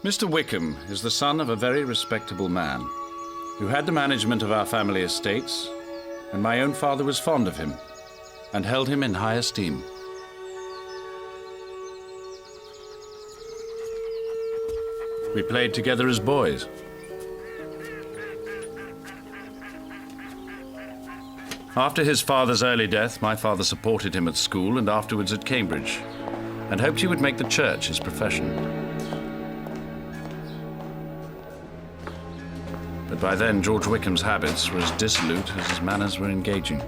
Mr. Wickham is the son of a very respectable man who had the management of our family estates, and my own father was fond of him and held him in high esteem. We played together as boys. After his father's early death, my father supported him at school and afterwards at Cambridge, and hoped he would make the church his profession. But by then, George Wickham's habits were as dissolute as his manners were engaging.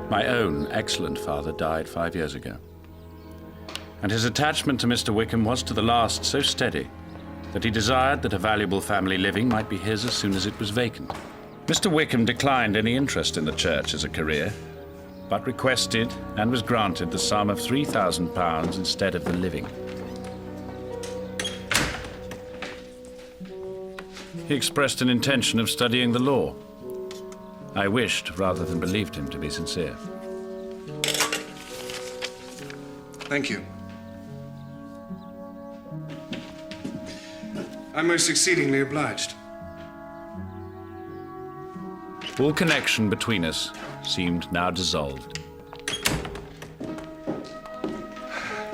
My own excellent father died 5 years ago, and his attachment to Mr. Wickham was to the last so steady that he desired that a valuable family living might be his as soon as it was vacant. Mr. Wickham declined any interest in the church as a career, but requested and was granted the sum of £3,000 instead of the living. He expressed an intention of studying the law. I wished, rather than believed him to be sincere. Thank you. I'm most exceedingly obliged. All connection between us seemed now dissolved.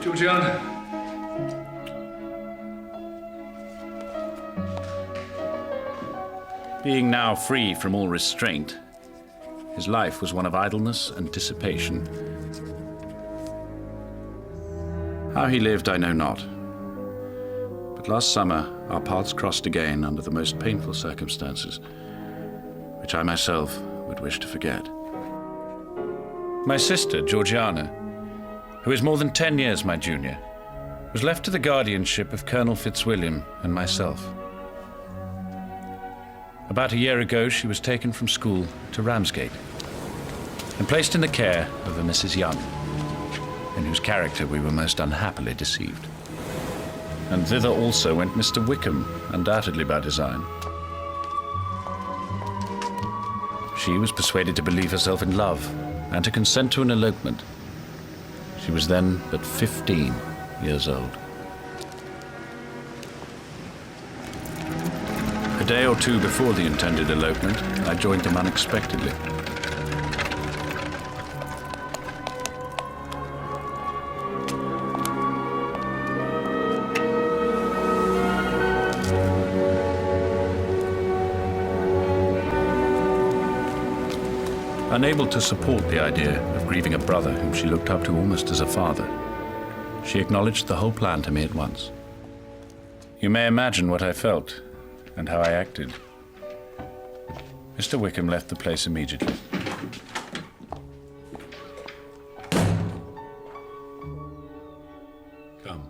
Georgiana. Being now free from all restraint, his life was one of idleness and dissipation. How he lived, I know not. But last summer, our paths crossed again under the most painful circumstances, which I myself would wish to forget. My sister, Georgiana, who is more than 10 years my junior, was left to the guardianship of Colonel Fitzwilliam and myself. About a year ago, she was taken from school to Ramsgate and placed in the care of a Mrs. Young, in whose character we were most unhappily deceived. And thither also went Mr. Wickham, undoubtedly by design. She was persuaded to believe herself in love and to consent to an elopement. She was then but 15 years old. A day or two before the intended elopement, I joined them unexpectedly. Unable to support the idea of grieving a brother whom she looked up to almost as a father, she acknowledged the whole plan to me at once. You may imagine what I felt and how I acted. Mr. Wickham left the place immediately. Come.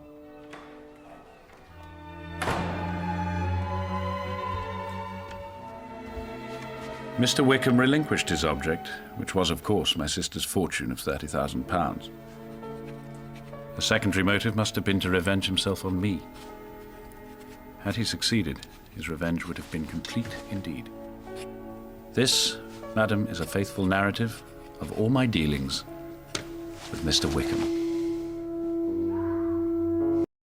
Mr. Wickham relinquished his object, which was, of course, my sister's fortune of £30,000. The secondary motive must have been to revenge himself on me. Had he succeeded, his revenge would have been complete indeed. This, madam, is a faithful narrative of all my dealings with Mr. Wickham.